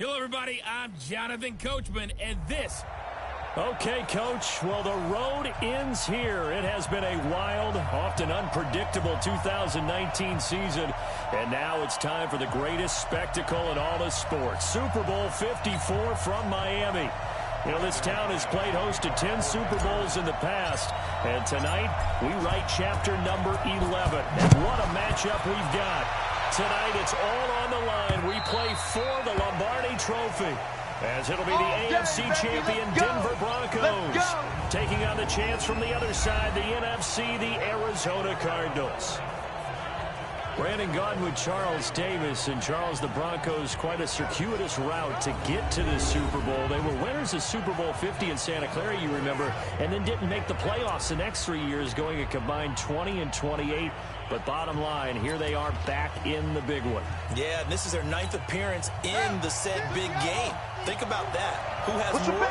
Hello, everybody. I'm Jonathan Coachman, and this... Okay, Coach. Well, the road ends here. It has been a wild, often unpredictable 2019 season, and now it's time for the greatest spectacle in all of sports. Super Bowl 54 from Miami. You know, this town has played host to 10 Super Bowls in the past, and tonight we write chapter number 11. And what a matchup we've got. Tonight it's all on the line. We play for the Lombardi Trophy, as it'll be the AFC champion Denver Broncos taking on the chance from the other side, the NFC, the Arizona Cardinals. Brandon Gaudin with Charles Davis. And Charles, the Broncos, quite a circuitous route to get to the Super Bowl. They were winners of Super Bowl 50 in Santa Clara, you remember, and then didn't make the playoffs the next 3 years, going a combined 20-28. But bottom line, here they are back in the big one. Yeah, and this is their 9th appearance in the said big game. Think about that. Who has more?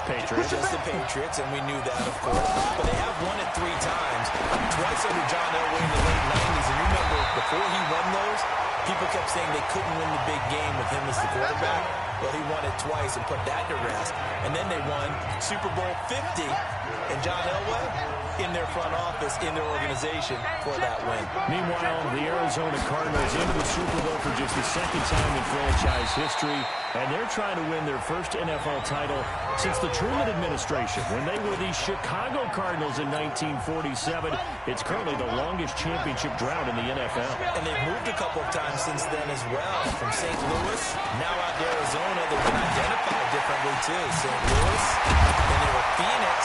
Patriots. Just the Patriots, and we knew that, of course. But they have won it 3 times. Twice under John Elway in the late 90s. And you remember, before he won those, people kept saying they couldn't win the big game with him as the quarterback. Well, he won it twice and put that to rest. And then they won Super Bowl 50, and John Elway in their front office, in their organization for that win. Meanwhile, the Arizona Cardinals into the Super Bowl for just the second time in franchise history, and they're trying to win their first NFL title since the Truman administration, when they were the Chicago Cardinals in 1947. It's currently the longest championship drought in the NFL. And they've moved a couple of times since then as well. From St. Louis, now out to Arizona. They've been identified differently, too. St. Louis, then they were Phoenix,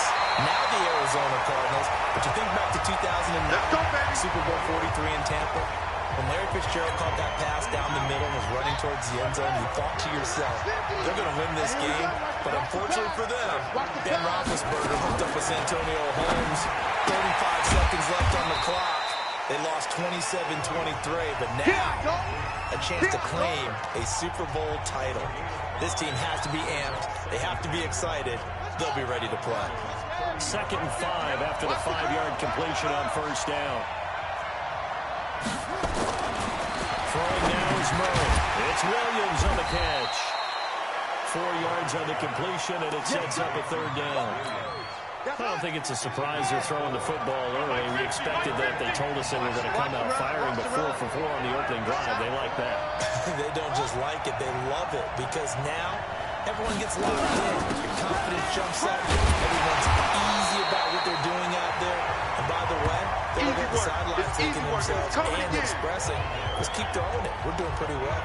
now the Arizona Cardinals. But you think back to 2009, Super Bowl 43 in Tampa, when Larry Fitzgerald caught that pass down the middle and was running towards the end zone, you thought to yourself, they're going to win this game. But unfortunately for them, Ben Roethlisberger hooked up with Antonio Holmes. 35 seconds left on the clock. They lost 27-23, but now a chance to claim a Super Bowl title. This team has to be amped. They have to be excited. They'll be ready to play. 2nd and 5 after the 5-yard completion on first down. Throwing now is Murray. It's Williams on the catch. 4 yards on the completion, and it sets up a 3rd down. I don't think it's a surprise they're throwing the football early. We expected that. They told us they were going to come out firing, but 4 for 4 on the opening drive. They like that. They don't just like it, they love it, because now everyone gets locked in. Your confidence jumps up. Everyone's easy about what they're doing out there. And by the way, they're on the sidelines thinking themselves and expressing, let's keep throwing it. We're doing pretty well.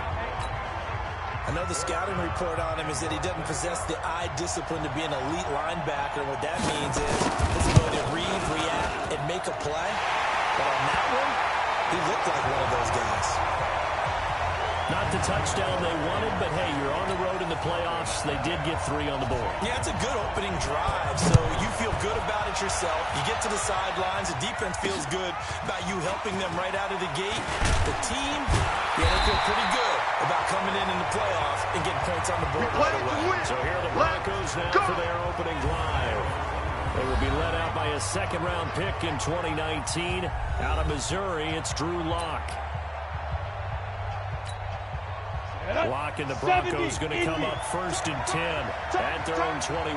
I know the scouting report on him is that he doesn't possess the eye discipline to be an elite linebacker. What that means is his ability to read, react, and make a play. But on that one, he looked like one of those guys. Not the touchdown they wanted, but hey, you're on the road in the playoffs. They did get 3 on the board. Yeah, it's a good opening drive, so you feel good about it yourself. You get to the sidelines. The defense feels good about you helping them right out of the gate. The team, yeah, they feel pretty good about coming in the playoffs and getting points on the board right away. So here are the Broncos now for their opening drive. They will be led out by a 2nd-round pick in 2019. Out of Missouri, it's Drew Lock. Lock and the Broncos going to come up 1st and 10 at their own 21.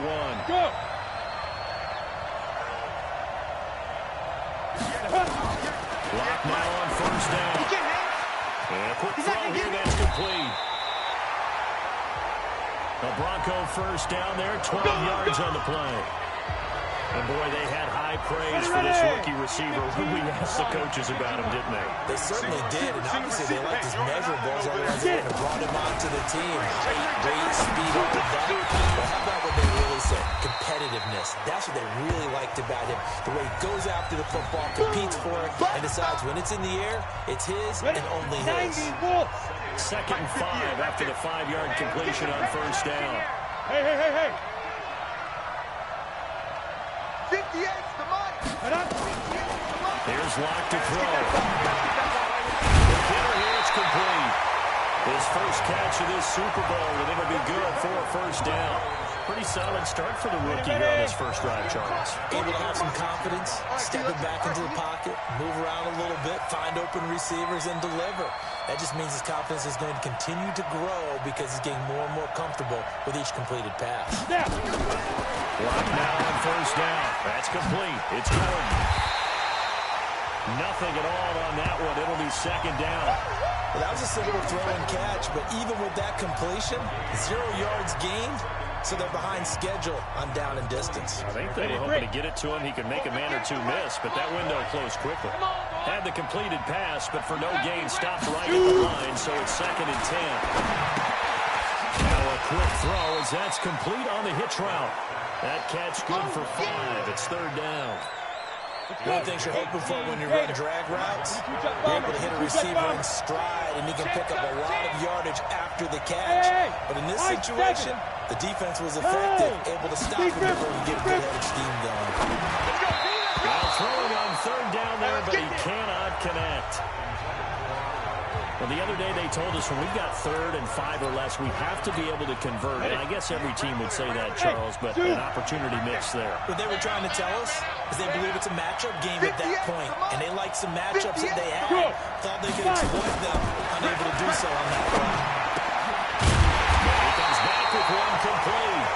Lock now on 1st down. And a quick throw here, that's complete. The Bronco 1st down there, 12 yards on the play. And boy, they had high praise for this rookie receiver. We asked the coaches about him, didn't they? They certainly did, and obviously they liked his measurables, otherwise they would have brought him onto the team. Height, weight, speed, all of that. But how about what they really said? Competitiveness. That's what they really liked about him. The way he goes after the football, competes for it, and decides when it's in the air, it's his and only his. 2nd and 5 after the 5-yard completion on 1st down. Hey. 58's the mark. Here's Lock to throw. The hitter here, it's complete. His first catch of this Super Bowl, and it'll be good for a 1st down. Pretty solid start for the rookie here on his first drive, Charles. Able to have some confidence, stepping back into the pocket, move around a little bit, find open receivers, and deliver. That just means his confidence is going to continue to grow because he's getting more and more comfortable with each completed pass. Block now on first down. That's complete. It's Gordon. Nothing at all on that one. It'll be second down. Well, that was a simple throw and catch, but even with that completion, 0 yards gained, so they're behind schedule on down and distance. I think they were hoping to get it to him. He could make a man or two miss, but that window closed quickly. Had the completed pass, but for no gain, stopped right at the line, so it's second and 10. Now a quick throw as that's complete on the hitch route. That catch good for 5. It's third down. One of the things you're hoping for when you run drag routes, you're able to hit a receiver in stride, and he can pick up a lot of yardage after the catch. But in this situation, the defense was effective, able to stop him before he get a good headed scheme going. Now throwing on third down there, but he cannot connect. Well, the other day they told us when we've got third and 5 or less, we have to be able to convert. And I guess every team would say that, Charles, but an opportunity mix there. What they were trying to tell us is they believe it's a matchup game at that point, and they like some matchups that they had. Thought they could exploit them, unable to do so on that run. He comes back with one complete.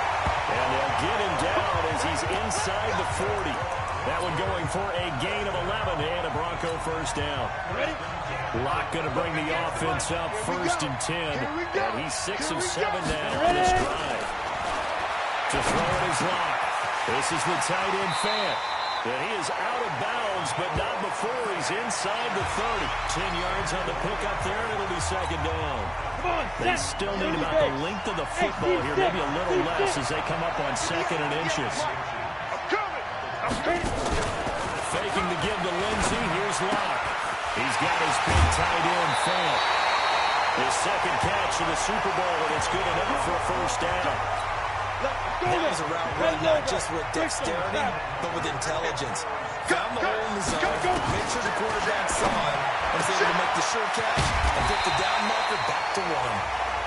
And they'll get him down as he's inside the 40. That one going for a gain of 11 and a Bronco first down. Locke going to bring the offense up first and 10. And he's 6 of 7 now on this drive. To throw it is Locke. This is the tight end Fant. And he is out of bounds, but not before he's inside the 30. 10 yards on the pickup there, and it'll be second down. They still need about the length of the football here, maybe a little less as they come up on second and inches. Faking the give to Lindsey. Here's Locke. He's got his big tight end, Fant. His second catch of the Super Bowl, and it's good enough for a first down. That was a route run not just with dexterity, but with intelligence. Found the hole in the zone, made sure the quarterback saw it, and was able to make the sure catch and get the down marker back to 1.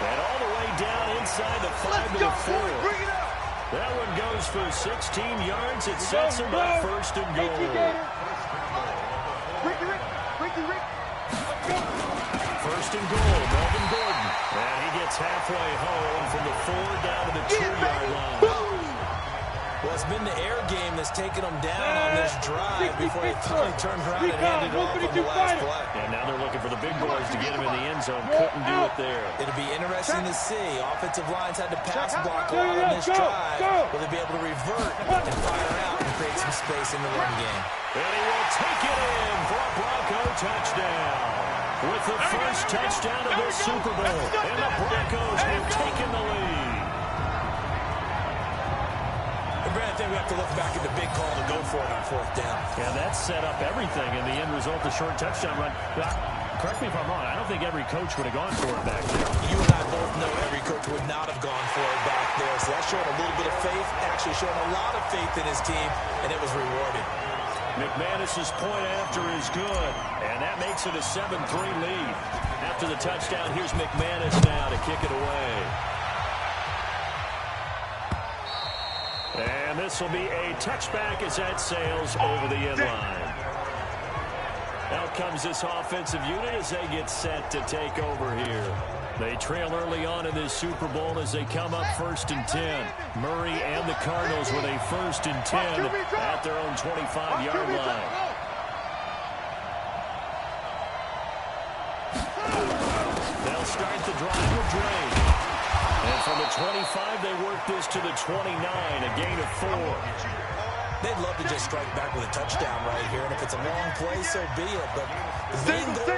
And all the way down inside the 5 to the 4. That one goes for 16 yards. It sets him up first and goal. First and goal, Melvin Gordon. And he gets halfway home from the 4 down to the 2-yard line. Well, it's been the air game that's taken them down on this drive before he finally turned around and handed it off on the last play. And now they're looking for the big boys to get him in the end zone. Couldn't do it there. It'll be interesting to see. Offensive lines had to pass block a lot on this drive. Will they be able to revert and fire out and create some space in the run game? And he will take it in for a Bronco touchdown. With the first touchdown of this Super Bowl. And the Broncos have taken the lead. I think we have to look back at the big call to go for it on 4th down. Yeah, that set up everything in the end result, the short touchdown run. Correct me if I'm wrong, I don't think every coach would have gone for it back there. You and I both know every coach would not have gone for it back there. So that showed a little bit of faith, actually showed a lot of faith in his team, and it was rewarded. McManus's point after is good, and that makes it a 7-3 lead. After the touchdown, here's McManus now to kick it away. And this will be a touchback as that sails over the end line. Out comes this offensive unit as they get set to take over here. They trail early on in this Super Bowl as they come up first and 10. Murray and the Cardinals with a first and 10 at their own 25-yard line. They'll start the drive with Drake. And from the 25, they work this to the 29, a gain of 4. They'd love to just strike back with a touchdown right here, and if it's a long play, so be it. But the main goal,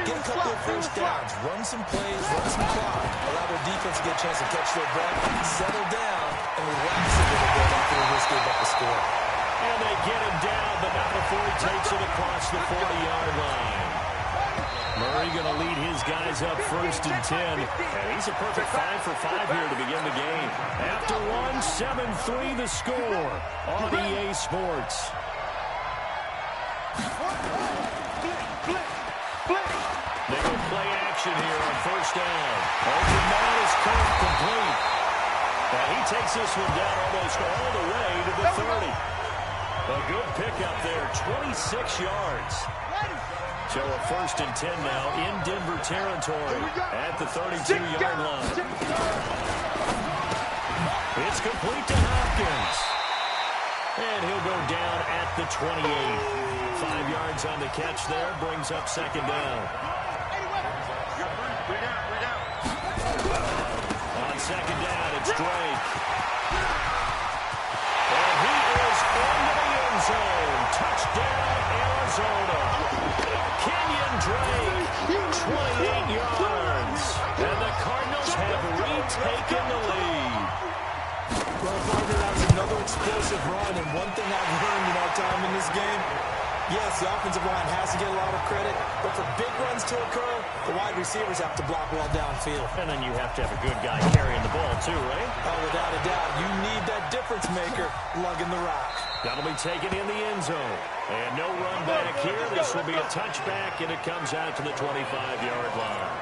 get a couple of first downs, run some plays, run some clock, allow their defense to get a chance to catch their breath, settle down, and relax a little bit after they just gave up the score. And they get him down, but not before he takes it across the 40-yard line. Murray going to lead his guys up first and 10. And he's a perfect 5 for 5 here to begin the game. After one, 7-3 the score on EA Sports. They go play action here on first down. Open man is caught complete. And he takes this one down almost all the way to the 30. A good pickup there, 26 yards. So a 1st and 10 now in Denver territory at the 32-yard line. It's complete to Hopkins. And he'll go down at the 28. 5 yards on the catch there, brings up 2nd down. On 2nd down, it's Drake. And he is into the end zone. Touchdown, Arizona. Kenyon Drake, 28 yards. And the Cardinals have retaken the lead. Well, partner, that was another explosive run, and one thing I've learned in our time in this game, yes, the offensive line has to get a lot of credit, but for big runs to occur, the wide receivers have to block well downfield. And then you have to have a good guy carrying the ball, too, right? Oh, without a doubt. You need that difference maker lugging the rock. That'll be taken in the end zone. And no run back here. This will be a touchback, and it comes out to the 25-yard line.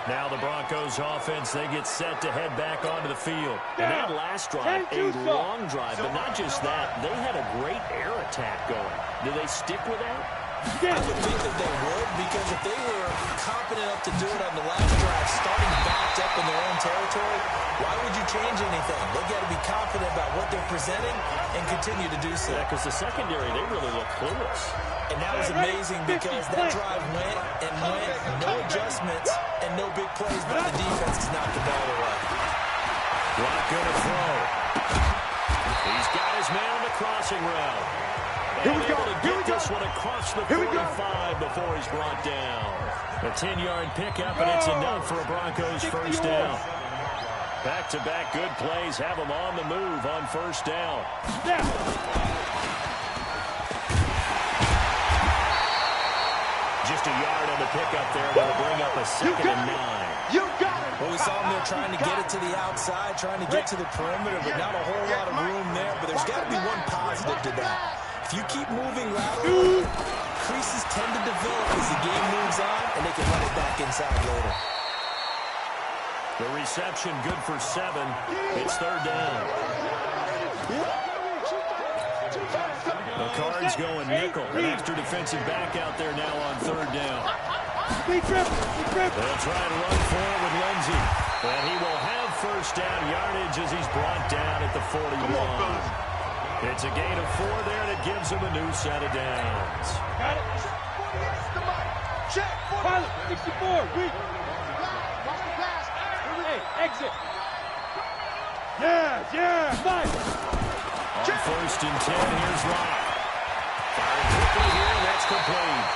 Now the Broncos offense, they get set to head back onto the field. And that last drive, a long drive, but not just that. They had a great air attack going. Do they stick with that? I would think that they would, because if they were confident enough to do it on the last drive, starting backed up in their own territory, why would you change anything? They've got to be confident about what they're presenting and continue to do so. Yeah, because the secondary, they really look clueless. And that was amazing because that drive went and went, no adjustments and no big plays, but the defense has knocked the ball away. Block going to throw. He's got his man on the crossing route. And able to get this one across the 45 before he's brought down. A 10-yard pickup, and it's enough for a Broncos 1st down. Back-to-back good plays have them on the move on 1st down. Just a yard on the pickup there. That'll bring up a 2nd and 9. Well, we saw him there trying to get it to the outside, trying to get to the perimeter, but not a whole lot of room there. But there's got to be one positive to that. If you keep moving laterally, creases tend to develop as the game moves on, and they can run it back inside later. The reception good for 7. It's 3rd down. The Cards going nickel. An extra defensive back out there now on 3rd down. They'll try to run forward with Lindsey. And he will have 1st down yardage as he's brought down at the 41. It's a gain of 4 there that gives him a new set of downs. Got it. Check. Pilot, 64. Weak. Hey, exit. Yeah. 5. On 1st and 10, here's Locke. Firing quickly here, that's complete.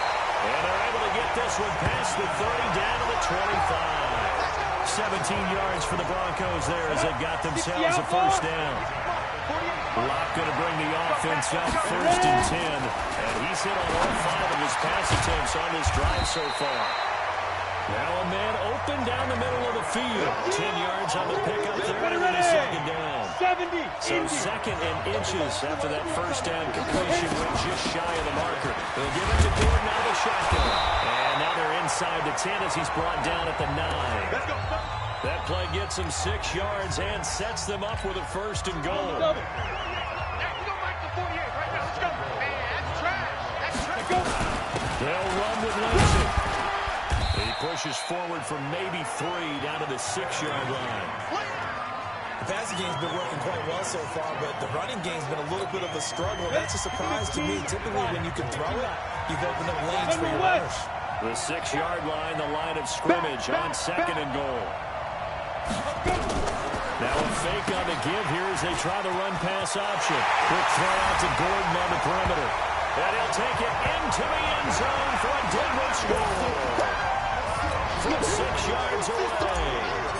And they're able to get this one past the 30 down to the 25. 17 yards for the Broncos there as they've got themselves a 1st down. Locke going to bring the offense up 1st and 10. And he's hit on all 5 of his pass attempts on this drive so far. Now a man open down the middle of the field. 10 yards on the pickup there and a 2nd down. 70. So 2nd and inches after that 1st down completion went just shy of the marker. They'll give it to Gordon out of the shotgun. And now they're inside the 10 as he's brought down at the 9. Let's go. That play gets them 6 yards and sets them up with a 1st and goal. They'll run with Lindsey. He pushes forward for maybe 3 down to the 6-yard line. The passing game's been working quite well so far, but the running game's been a little bit of a struggle. That's a surprise to me. Typically, when you can throw it, you've opened up lanes for your runners. The 6-yard line, the line of scrimmage on 2nd and goal. Now a fake on the give here as they try the run-pass option. Quick throw out to Gordon on the perimeter. And he'll take it into the end zone for a Denver score. From 6 yards away.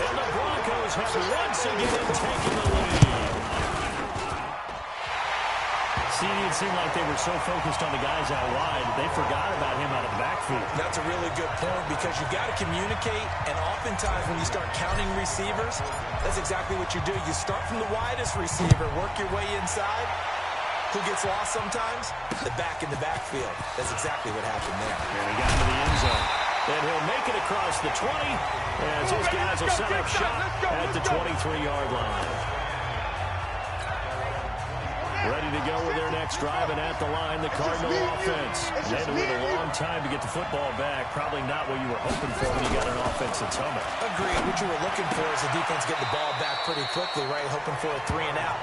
And the Broncos have once again taken the lead. See, it seemed like they were so focused on the guys out wide, they forgot about him out of the backfield. That's a really good point because you've got to communicate, and oftentimes when you start counting receivers, that's exactly what you do. You start from the widest receiver, work your way inside. Who gets lost sometimes? The back in the backfield. That's exactly what happened there. And he got into the end zone. And he'll make it across the 20 as his guys will set up shop at the 23-yard line. Ready to go with their next drive, and at the line, the Cardinal offense. They had to wait a long time to get the football back. Probably not what you were hoping for when you got an offense that's humming. Agreed. What you were looking for is the defense getting the ball back pretty quickly, right? Hoping for a 3 and out.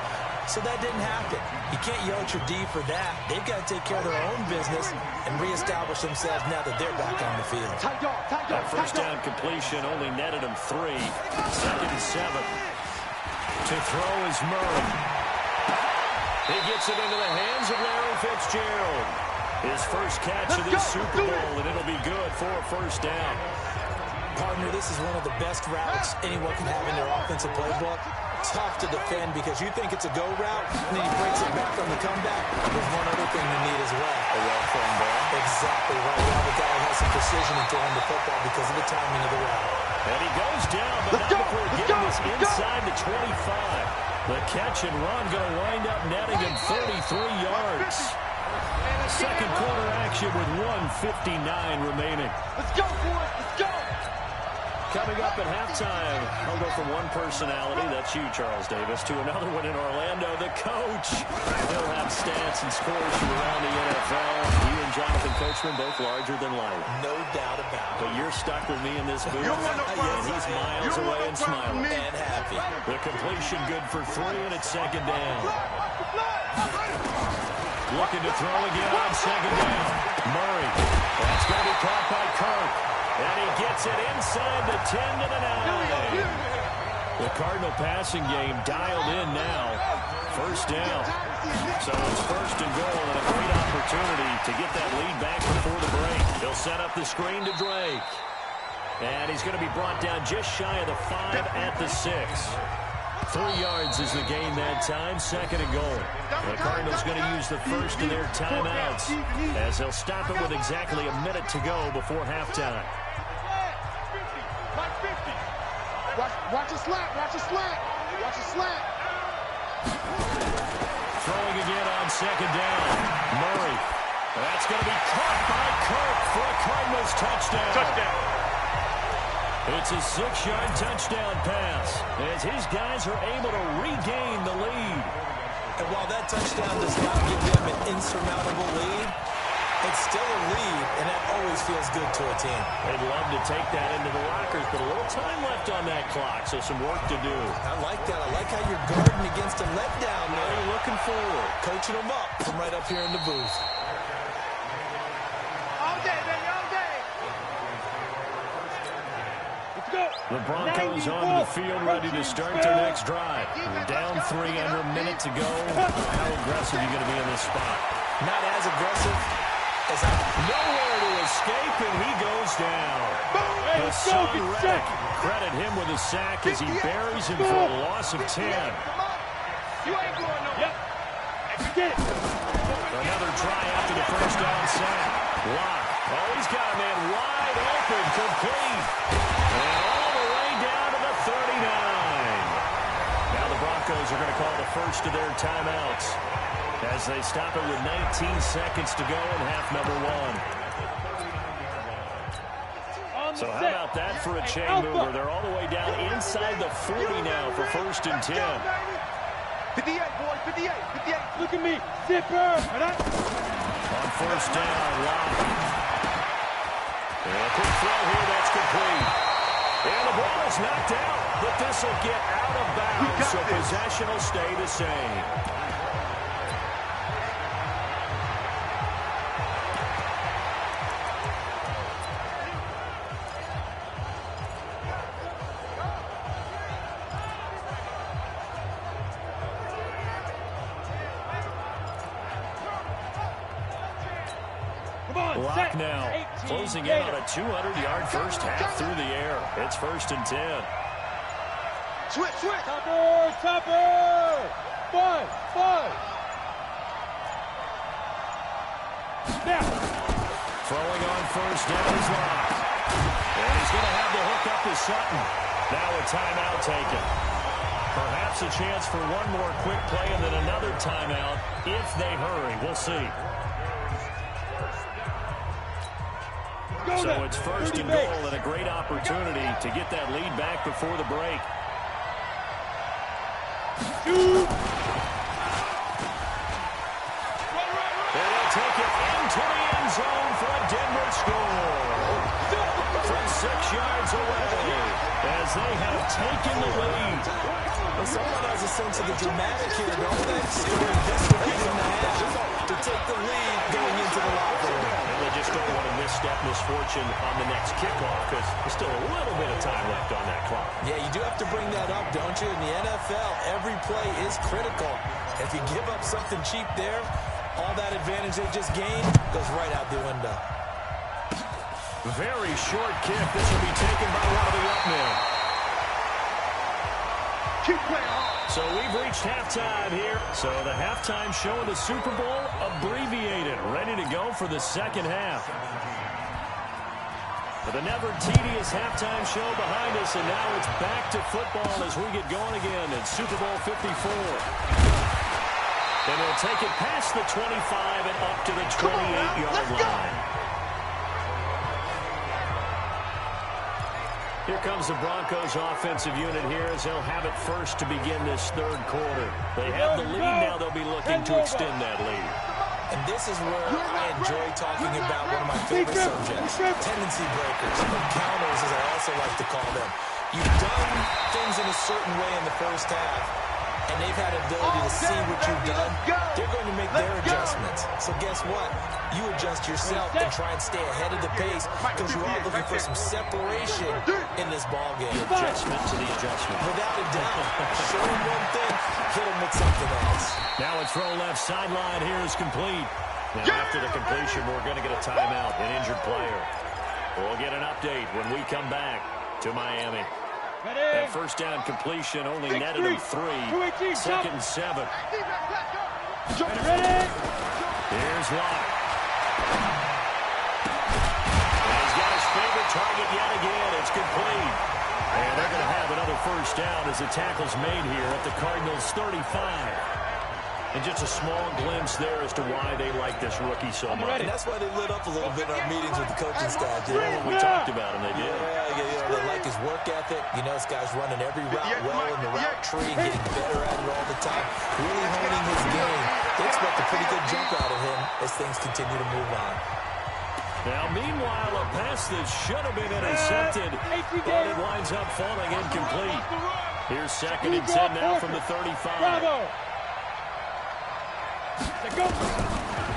So that didn't happen. You can't yell at your D for that. They've got to take care of their own business and reestablish themselves now that they're back on the field. That first down completion only netted him 3. 2nd and 7. To throw is Murray. He gets it into the hands of Larry Fitzgerald. His first catch of this Super Bowl, and it'll be good for a first down. Partner, this is one of the best routes anyone can have in their offensive playbook. Tough to defend because you think it's a go route, and then he breaks it back on the comeback. There's one other thing you need as well. A well-thrown ball. Exactly right. You have a guy who has some precision in throwing the football because of the timing of the route. And he goes down, but not before getting this inside the 25. The catch and run going to wind up netting him 33 yards. Second quarter action with 1:59 remaining. Let's go, boys. Let's go. Coming up at halftime, I'll go from one personality, that's you, Charles Davis, to another one in Orlando, the coach. He'll have stats and scores from around the NFL. You and Jonathan Coachman both larger than life. No doubt about it. But you're stuck with me in this booth. And he's miles away and smiling. And happy. The completion good for 3, and it's 2nd down. Looking to throw again on 2nd down. Murray. That's going to be caught by Kirk. And he gets it inside the 10 to the 9. The Cardinal passing game dialed in now. First down. So it's 1st and goal, and a great opportunity to get that lead back before the break. He'll set up the screen to Drake. And he's going to be brought down just shy of the 5 at the 6. 3 yards is the gain that time, 2nd and goal. The Cardinals going to use the first of their timeouts as they'll stop it with exactly a minute to go before halftime. Watch a slant. Watch a slant. Watch a slant. Throwing again on 2nd down. Murray. That's going to be caught by Kirk for a Cardinals touchdown. It's a 6-yard touchdown pass as his guys are able to regain the lead. And while that touchdown does not give them an insurmountable lead, it's still a lead, and that always feels good to a team. They'd love to take that into the lockers, but a little time left on that clock, so some work to do. I like that. I like how you're guarding against a letdown there. Now you're looking forward. Coaching them up from right up here in the booth. All day, baby, all day. Let's go. The Broncos onto the field, ready to start their next drive. Down 3, under a minute to go. How aggressive are you going to be in this spot? Not as aggressive as I... Nowhere to escape, and he goes down. Hey, The let's go. son Get Reddick, set. credit him with a sack as he buries him for a loss of 10. You ain't going nowhere. Yep. Get it. Another try after the first down sack. Lock. Oh, he's got a man wide open, complete. And all the way down to the 39. Now the Broncos are going to call the first of their timeouts as they stop it with 19 seconds to go in half number 1. So how about that for a chain mover? They're all the way down inside the 40 now for 1st and 10. 58, boy, 58, 58. Look at me. Zipper. On 1st down, Lock. And a quick throw here, that's complete. And the ball is knocked out, but this will get out of bounds, so possession will stay the same. Lock now, closing in on a 200-yard first half through the air. It's 1st and 10. Switch. Topper. 5. Now. Throwing on 1st down is Lock. And he's going to have the hook up to Sutton. Now a timeout taken. Perhaps a chance for one more quick play and then another timeout if they hurry. We'll see. So it's 1st and goal and a great opportunity to get that lead back before the break. score from 6 yards away as they have taken the lead. Well, someone has a sense of the dramatic here, don't they? Scoring this late in the half to take the lead going into the locker room. And they just don't want to misstep misfortune on the next kickoff because there's still a little bit of time left on that clock. Yeah, you do have to bring that up, don't you? In the NFL, every play is critical. If you give up something cheap there, all that advantage they just gained goes right out the window. Very short kick. This will be taken by one of the up men. So we've reached halftime here. So the halftime show of the Super Bowl abbreviated, ready to go for the second half. But the never tedious halftime show behind us, and now it's back to football as we get going again at Super Bowl 54. And he'll take it past the 25 and up to the 28-yard line. Here comes the Broncos offensive unit here as they'll have it first to begin this third quarter. They have the lead now. They'll be looking to extend that lead. And this is where I enjoy talking about one of my favorite subjects, tendency breakers, or counters as I also like to call them. You've done things in a certain way in the first half, and they've had the ability to see what you've done. They're going to make their adjustments. So guess what? You adjust yourself and try and stay ahead of the pace because you're all looking for some separation in this ballgame. Adjustment to the adjustment. Without a doubt. Show them one thing, hit them with something else. Now a throw left sideline here is complete. Now after the completion, we're going to get a timeout, an injured player. We'll get an update when we come back to Miami. That first down completion only netted him 3. 2nd and 7. Here's Locke. And he's got his favorite target yet again. It's complete. And they're going to have another first down as the tackle's made here at the Cardinals' 35. And just a small glimpse there as to why they like this rookie so much. And that's why they lit up a little bit in our meetings with the coaching staff. When we talked about him, they did. Yeah, they like his work ethic. You know, this guy's running every route well in the route tree and getting better at it all the time. Really honing his game. They expect a pretty good jump out of him as things continue to move on. Now, meanwhile, a pass that should have been intercepted, but it winds up falling incomplete. Here's 2nd and 10 now from the 35.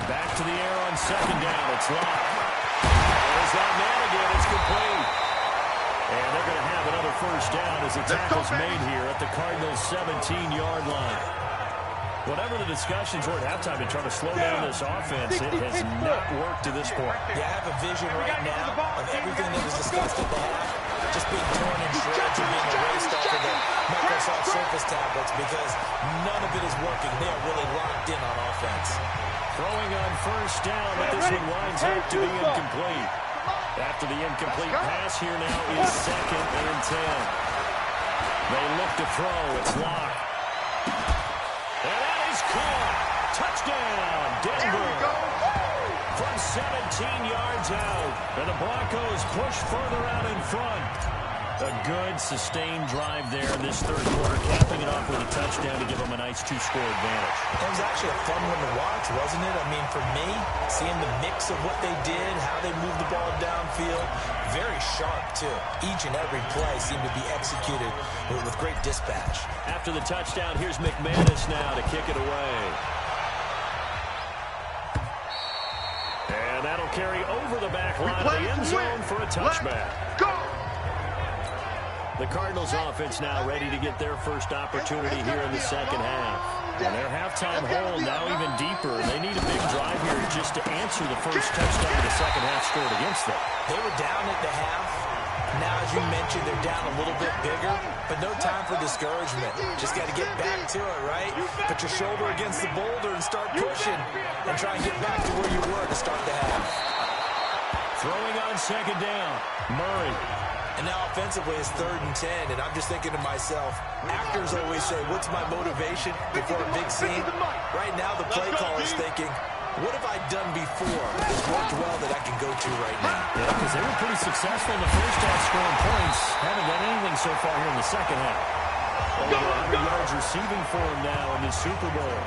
Back to the air on 2nd down. It's Locke. There's that man again. It's complete. And they're going to have another first down as the tackle's made here at the Cardinals' 17-yard line. Whatever the discussions were at halftime to try to slow down this offense, it has not worked to this point. Yeah, I have a vision right now of everything that was discussed at the half just being torn in shreds and being erased off of the Microsoft Surface tablets because none of it is working. They are really locked in on offense. Throwing on first down, but this one winds up to be incomplete. After the incomplete pass, here now is 2nd and 10. They look to throw. It's Locke. And that is caught. Touchdown, Denver. From 17 yards out. And the Broncos push further out in front. A good, sustained drive there in this third quarter, capping it off with a touchdown to give them a nice 2-score advantage. It was actually a fun one to watch, wasn't it? I mean, for me, seeing the mix of what they did, how they moved the ball downfield, very sharp, too. Each and every play seemed to be executed with great dispatch. After the touchdown, here's McManus now to kick it away. And that'll carry over the back line of the end zone for a touchback. The Cardinals offense now ready to get their first opportunity here in the second half. And their halftime hole now even deeper. They need a big drive here just to answer the first touchdown the second half scored against them. They were down at the half. Now, as you mentioned, they're down a little bit bigger, but no time for discouragement. Just got to get back to it, right? Put your shoulder against the boulder and start pushing and try and get back to where you were to start the half. Throwing on 2nd down, Murray. And now offensively it's 3rd and 10, and I'm just thinking to myself, actors always say, what's my motivation before a big scene? Right now the play caller is thinking, what have I done before that's worked well that I can go to right now? Yeah, because they were pretty successful in the first half scoring points. Haven't done anything so far here in the second half. Over 100 yards receiving for him now in the Super Bowl.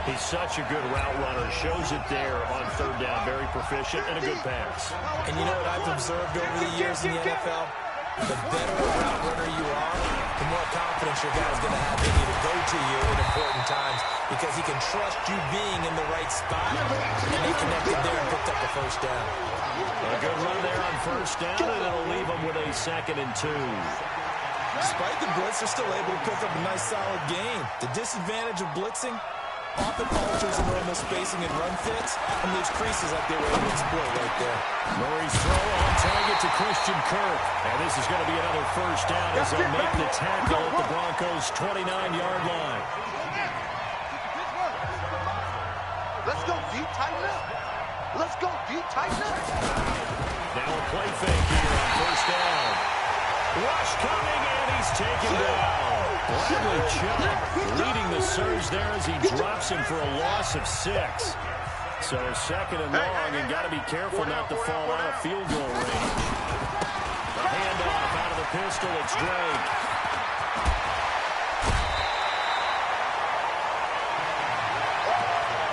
He's such a good route runner. Shows it there on third down. Very proficient and a good pass. And you know what I've observed over the years in the NFL? The better a route runner you are, the more confidence your guy's going to have in you to go to you in important times because he can trust you being in the right spot. And they connected there and picked up the first down. A good run there on first down, and it'll leave them with a 2nd and 2. Despite the blitz, they're still able to pick up a nice, solid gain. The disadvantage of blitzing often alters the normal spacing and run fits and leaves creases like they were able to exploit right there. Murray's throw on target to Christian Kirk. And this is going to be another first down as they'll make the tackle at the Broncos' 29-yard line. Let's go deep, tighten up. Let's go deep, tighten up. Now a play fake here on first down. Rush coming, and he's taken down. Bradley Chubb leading the surge there as he drops him for a loss of 6. So 2nd and long, and got to be careful not to fall out of field goal range. The handoff out of the pistol, it's Drake.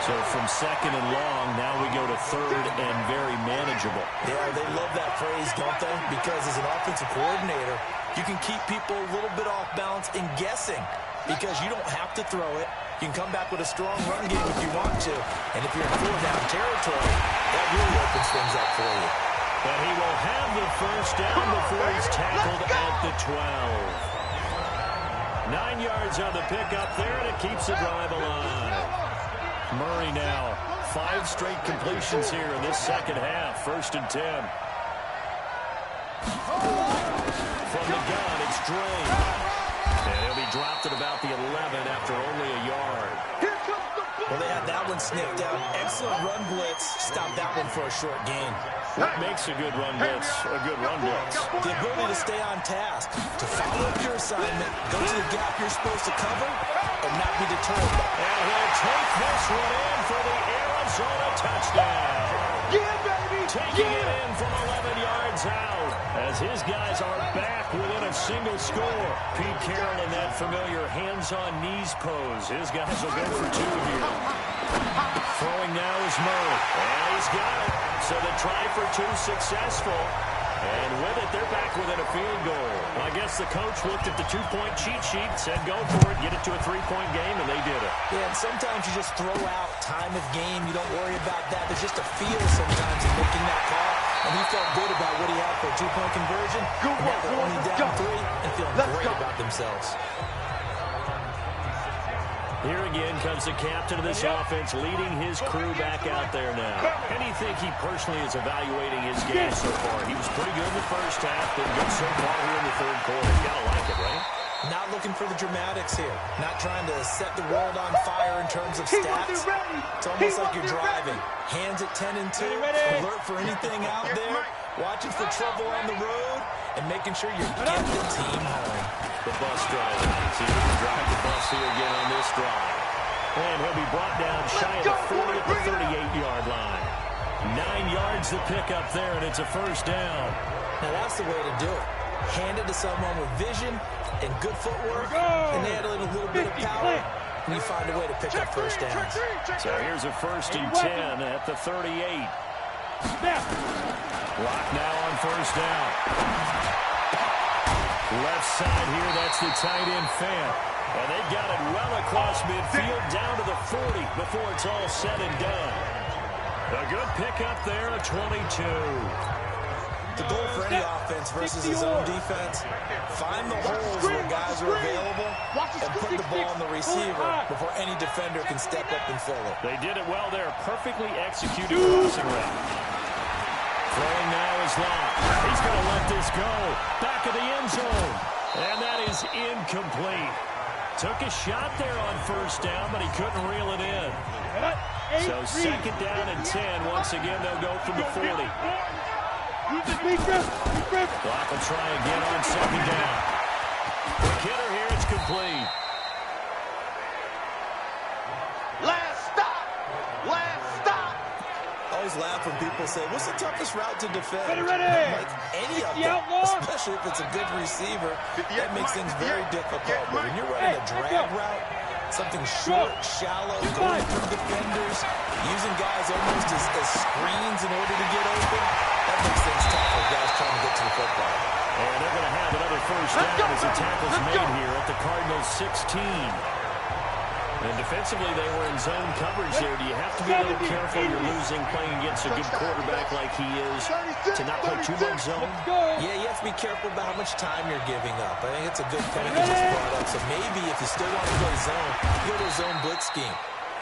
So from 2nd and long, now we go to 3rd and very manageable. Yeah, they love that phrase, don't they? Because as an offensive coordinator, you can keep people a little bit off balance and guessing because you don't have to throw it. You can come back with a strong run game if you want to. And if you're in 4-down territory, that really opens things up for you. But he will have the first down before he's tackled at the 12. 9 yards on the pickup there, and it keeps the drive alive. Murray now, 5 straight completions here in this second half. 1st and 10. From the gun, it's Drake. And he'll be dropped at about the 11 after only a yard. Well, they had that one sniffed out. Excellent run blitz. Stop that one for a short gain. What makes a good run blitz a good run blitz? The ability to stay on task, to follow up your assignment, go to the gap you're supposed to cover, and not be deterred. And he'll take this one in for the Arizona touchdown. Yeah, baby! Taking it in from 11 yards out as his guys are back within a single score. Pete Carroll in that familiar hands-on knees pose. His guys will go for 2 here. Throwing now is Murray. And he's got it. So the try for 2 successful. And with it, they're back within a field goal. I guess the coach looked at the 2-point cheat sheet, said go for it, get it to a 3-point game, and they did it. Yeah, and sometimes you just throw out time of game. You don't worry about that. There's just a feel sometimes in making that call. And he felt good about what he had for a 2-point conversion. Good and now work, they're only boys. down 3 and feeling great about themselves. Here again comes the captain of this offense, leading his crew back out there now. And you think he personally is evaluating his game so far? He was pretty good in the first half, been good so far here in the 3rd quarter. You gotta like it, right? Not looking for the dramatics here. Not trying to set the world on fire in terms of stats. It's almost like you're driving. Hands at 10 and 2, alert for anything out there, watching for trouble on the road, and making sure you get the team home. The bus driver. See if he can drive the bus here again on this drive. And he'll be brought down shy of the 40 at the 38-yard line. 9 yards to pick up there, and it's a first down. Now that's the way to do it. Hand it to someone with vision and good footwork, and add in a little bit of power, and you find a way to pick up first downs. So here's a 1st and 10 at the 38. Lock now on first down. Left side here, that's the tight end Fant. And they've got it well across midfield down to the 40 before it's all said and done. A good pickup there, a 22. The goal for any offense versus his own defense, find the holes where guys are available and put the ball on the receiver before any defender can step up and fill it. They did it well there, perfectly executed crossing route. Throwing now is Locke. He's going to let this go. Back of the end zone. And that is incomplete. Took a shot there on first down, but he couldn't reel it in. So 2nd down and 10. Once again, they'll go from the 40. Locke will try again on 2nd down. The hitter here, it's complete. Last stop. Always laugh when people say, what's the toughest route to defend? Ready. Like any of them, especially if it's a good receiver, that makes things very difficult. But when you're running a drag route, Something short, shallow, going through defenders, using guys almost as screens in order to get open. That makes things tough for guys trying to get to the football. And they're going to have another first down as the tackle's made here at the Cardinals' 16. And defensively, they were in zone coverage there. Do you have to be a little careful you're losing playing against a good quarterback like he is to not play too much zone? Yeah, you have to be careful about how much time you're giving up. I think it's a good point you just brought up. So maybe if you still want to play zone, go to a zone blitz scheme.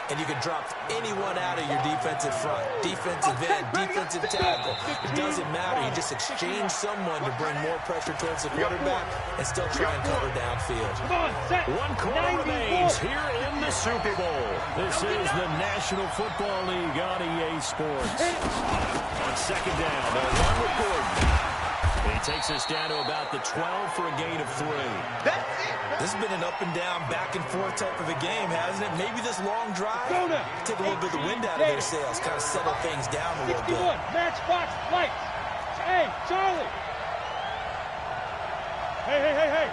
And you can drop anyone out of your defensive front, defensive end, defensive tackle. It doesn't matter. You just exchange someone to bring more pressure towards the quarterback and still try and cover downfield. One quarter remains here in the Super Bowl. This is the National Football League on EA Sports. On second down, they'll run with Gordon. He takes us down to about the 12 for a gain of 3. This has been an up-and-down, back-and-forth type of a game, hasn't it? Maybe this long drive, take a little bit of the wind out of their sails, kind of settle things down a little bit. Matchbox lights. Hey, Charlie. Hey.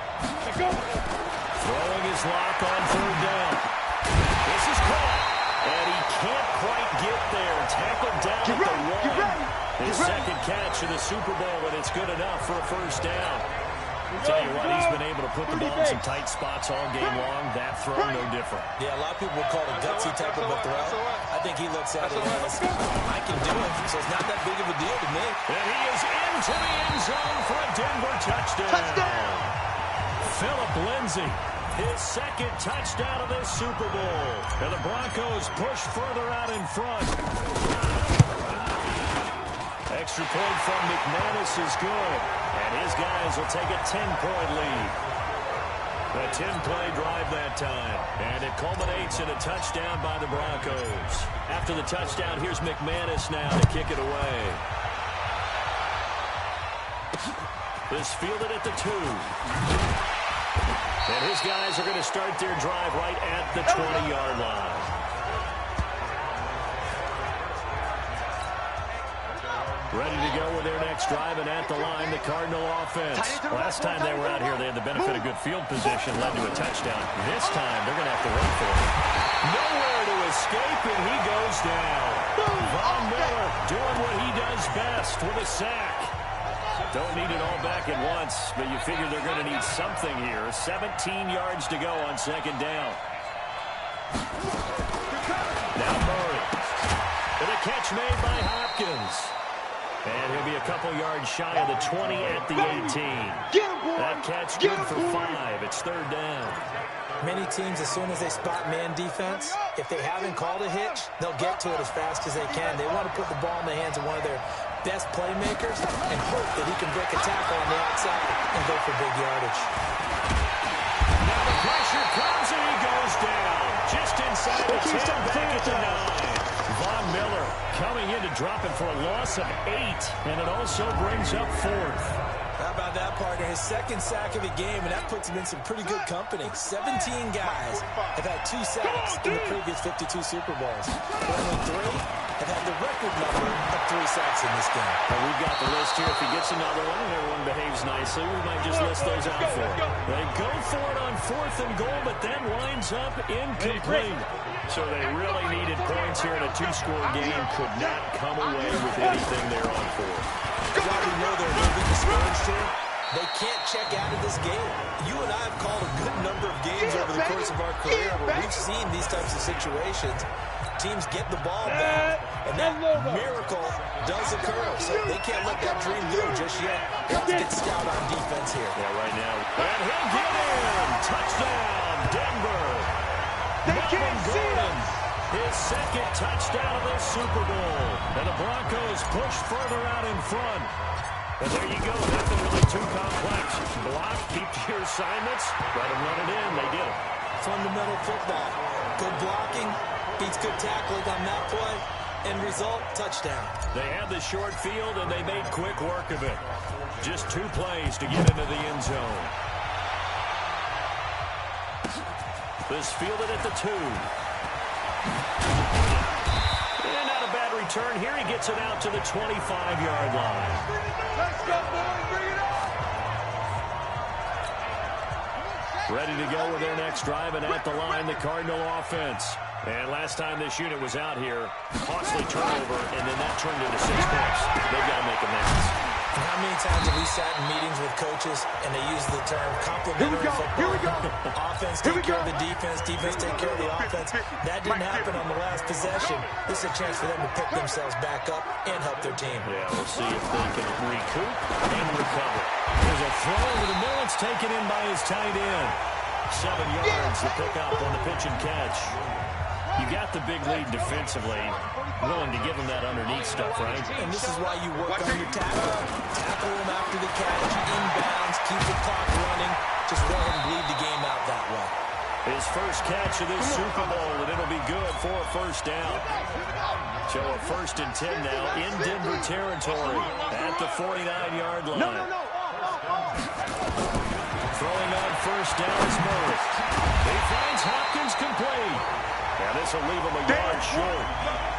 Let's go. Throwing his lock on third down. This is caught. And he can't quite get there. Tackled down at the 1. His second catch in the Super Bowl, and it's good enough for a first down. Tell you what, he's been able to put the ball in some tight spots all game long. That throw, no different. Yeah, a lot of people would call it a gutsy type of a throw. I think he looks at it as, I can do it, so it's not that big of a deal to me. And he is into the end zone for a Denver touchdown. Phillip Lindsay, his second touchdown of this Super Bowl. And the Broncos push further out in front. Extra point from McManus is good. And his guys will take a 10-point lead. A 10-play drive that time. And it culminates in a touchdown by the Broncos. After the touchdown, here's McManus now to kick it away. This fielded at the 2. And his guys are going to start their drive right at the 20-yard line. Ready to go with their next drive, and at the line, the Cardinal offense. Last time they were out here, they had the benefit of good field position, led to a touchdown. This time, they're going to have to wait for it. Nowhere to escape, and he goes down. Von Miller doing what he does best with a sack. Don't need it all back at once, but you figure they're going to need something here. 17 yards to go on second down. Now Murray. And a catch made by Hopkins. And he'll be a couple yards shy of the 20 at the 18. That catch good for 5. It's third down. Many teams, as soon as they spot man defense, if they haven't called a hitch, they'll get to it as fast as they can. They want to put the ball in the hands of one of their best playmakers and hope that he can break a tackle on the outside and go for big yardage. Now the pressure comes and he goes down. Just inside the 10, back at the 9. Von Miller coming in to drop it for a loss of 8, and it also brings up 4th. How about that, partner? His second sack of the game, and that puts him in some pretty good company. 17 guys have had 2 sacks in the previous 52 Super Bowls. But only 3 have had the record number of 3 sacks in this game. Well, we've got the list here. If he gets another one and everyone behaves nicely, we might just list those out for him. They go for it on 4th and goal, but then winds up incomplete. So they really needed points here in a 2-score game. Could not come away with anything there on 4th. God, we know they're a little bit discouraged here. They can't check out of this game. You and I have called a good number of games over the course of our career where we've seen these types of situations. Teams get the ball back, and that miracle does occur. So they can't let that dream go just yet. They have to get stout on defense here. Yeah, right now. And he'll get in. Touchdown, Denver. Melvin Gordon, his second touchdown of this Super Bowl. And the Broncos push further out in front. And there you go. Nothing really too complex. Block, keep to your assignments. Let them run it in. They did it. Fundamental football. Good blocking. Beats good tackling on that play. End result, touchdown. They had the short field, and they made quick work of it. Just 2 plays to get into the end zone. This fielded at the 2. And not a bad return here. He gets it out to the 25-yard line. Let's go, boys. Bring it on. Ready to go with their next drive, and at the line, the Cardinal offense. And last time this unit was out here, costly turnover, and then that turned into 6 points. They've got to make amends. And how many times have we sat in meetings with coaches and they use the term complementary football? Here we go. Offense take care of the defense, defense take care of the offense. That didn't happen on the last possession. This is a chance for them to pick themselves back up and help their team. Yeah, we'll see if they can recoup and recover. There's a throw over the middle. It's taken in by his tight end. 7 yards to pick up on the pitch and catch. You got the big lead defensively. Willing to give him that underneath stuff, right? And this is why you work on your tackle. Tackle him after the catch, inbounds, keep the clock running. Just let him bleed the game out that way. His first catch of this Super Bowl, and it'll be good for a first down. So a 1st and 10 now in Denver territory at the 49-yard line. Throwing on first down is Murray. He finds Hopkins complete. Now this will leave him a yard short.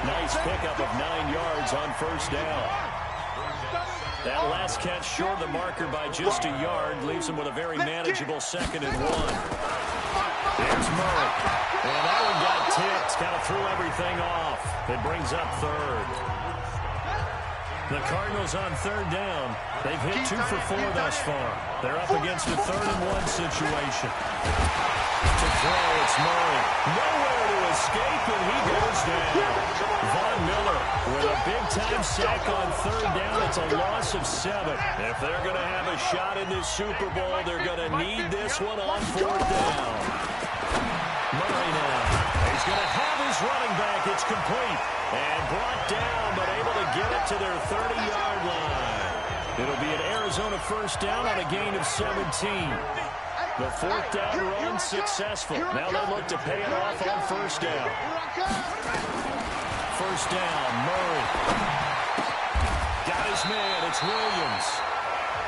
Nice pickup of 9 yards on first down. That last catch short of the marker by just a yard leaves him with a very manageable 2nd and 1. There's Murray. And that one got tipped. Kind of threw everything off. It brings up 3rd. The Cardinals on 3rd down. They've hit 2 for 4 thus far. They're up against a 3rd and 1 situation. To throw, it's Murray. Nowhere to escape, and he goes down. Von Miller with a big-time sack on 3rd down. It's a loss of 7. If they're going to have a shot in this Super Bowl, they're going to need this one on 4th down. Murray now. He's going to have his running back. It's complete. And brought down, but able to get it to their 30-yard line. It'll be an Arizona first down on a gain of 17. The 4th down run successful. Now they look to pay it off on first down. First down, Murray. Got his man, it's Williams.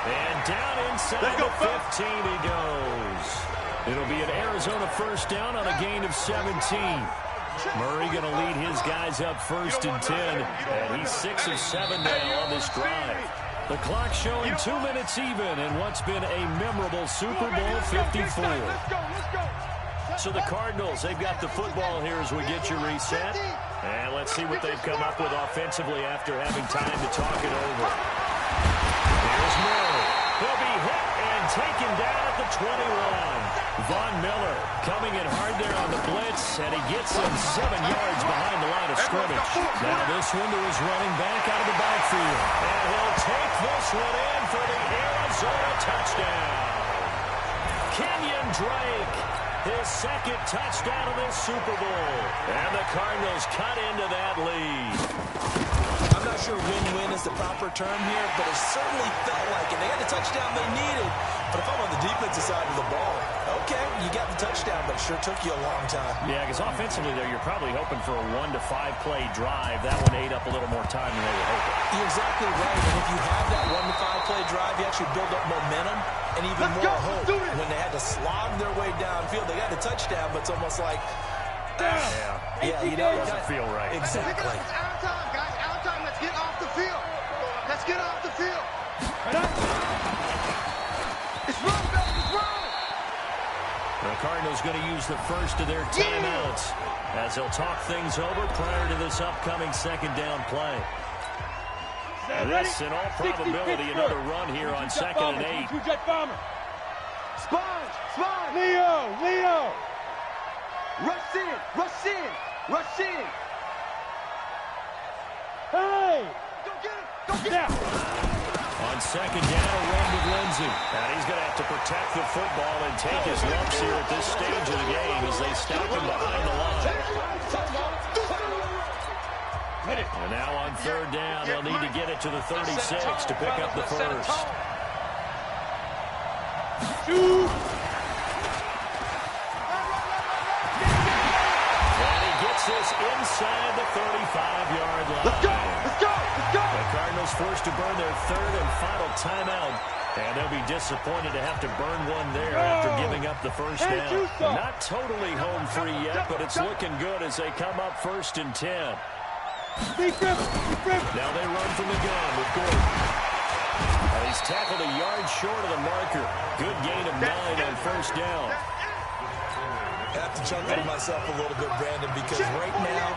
And down inside the 15 he goes. It'll be an Arizona first down on a gain of 17. Murray going to lead his guys up 1st and 10. And he's 6 of 7 now on this drive. The clock showing 2 minutes even in what's been a memorable Super Bowl 54. So the Cardinals, they've got the football here as we get you reset. And let's see what they've come up with offensively after having time to talk it over. Here's Murray. He'll be hit and taken down at the 21. Von Miller coming in hard there on the blitz, and he gets him 7 yards behind the line of scrimmage. Now this one to his running back out of the backfield. And he'll take this one in for the Arizona touchdown. Kenyon Drake, his 2nd touchdown of this Super Bowl. And the Cardinals cut into that lead. I'm not sure win-win is the proper term here, but it certainly felt like it. They had the touchdown they needed, but if I'm on the defensive side of the ball, okay, you got the touchdown, but it sure took you a long time. Yeah, because offensively there, you're probably hoping for a 1 to 5 play drive. That one ate up a little more time than they were hoping. You're exactly right, and if you have that 1 to 5 play drive, you actually build up momentum and even more hope. When they had to slog their way downfield, they got the touchdown, but it's almost like, yeah, you know, it doesn't feel right. Exactly. It's out of time, guys. Out of time. Let's get off the field. Let's get off the field. It's run, baby. It's run. The Cardinals going to use the first of their timeouts as they'll talk things over prior to this upcoming 2nd down play. This, in all probability, another run here on 2nd and 8. Two-jet bomber. Sponge. Leo. Rush in. Hey! Go get him! On 2nd down, a run with Lindsey. And he's going to have to protect the football and take his lumps here at this stage of the game as they stop him behind the line. And now on 3rd down, they'll need to get it to the 36 to pick up the first. This inside the 35-yard line. Let's go! The Cardinals forced to burn their 3rd and final timeout, and they'll be disappointed to have to burn one there after giving up the first down. Not totally home free yet, but it's looking good as they come up 1st and 10. Now they run from the gun with Gordon. And he He's tackled a yard short of the marker. Good gain of 9 on first down. I have to chuckle to myself a little bit, Brandon, because right now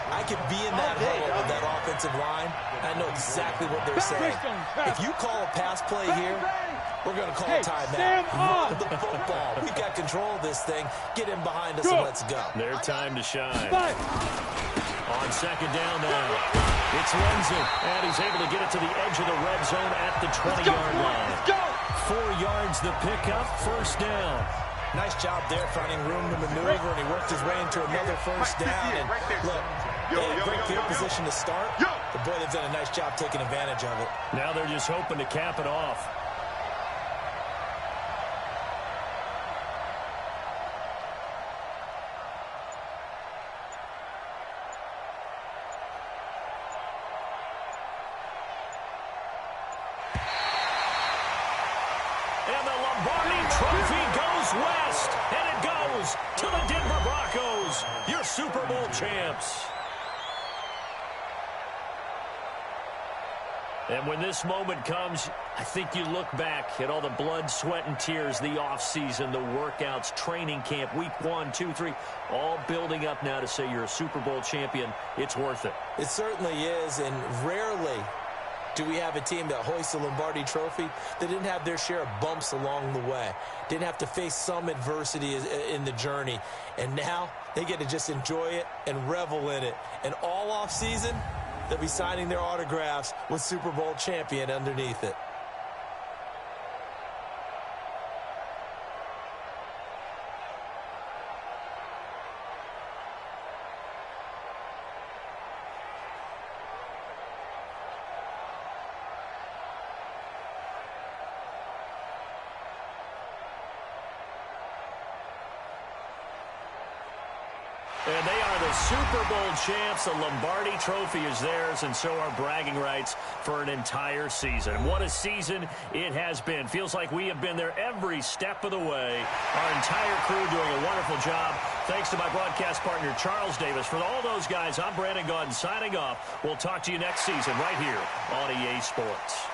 I could be in that huddle with that offensive line. I know exactly what they're saying. If you call a pass play here, we're going to call a timeout. Run the football. We got control of this thing. Get in behind us and let's go. Their time to shine. On second down now, it's Lenzy, and he's able to get it to the edge of the red zone at the 20-yard line. 4 yards the pickup, first down. Nice job there, finding room to maneuver, and he worked his way into another first down. And look, they had a great field position to start, but boy, they've done a nice job taking advantage of it. Now they're just hoping to cap it off. And the Lombardi Trophy goes west, and it goes to the Denver Broncos, your Super Bowl champs. And when this moment comes, I think you look back at all the blood, sweat, and tears, the offseason, the workouts, training camp, week 1, 2, 3, all building up now to say you're a Super Bowl champion. It's worth it. It certainly is, and rarely do we have a team that hoists a Lombardi Trophy that didn't have their share of bumps along the way, didn't have to face some adversity in the journey, and now they get to just enjoy it and revel in it. And all offseason, they'll be signing their autographs with Super Bowl champion underneath it. And they are the Super Bowl champs. The Lombardi Trophy is theirs, and so are bragging rights for an entire season. What a season it has been. Feels like we have been there every step of the way. Our entire crew doing a wonderful job. Thanks to my broadcast partner, Charles Davis. For all those guys, I'm Brandon Gaudin signing off. We'll talk to you next season right here on EA Sports.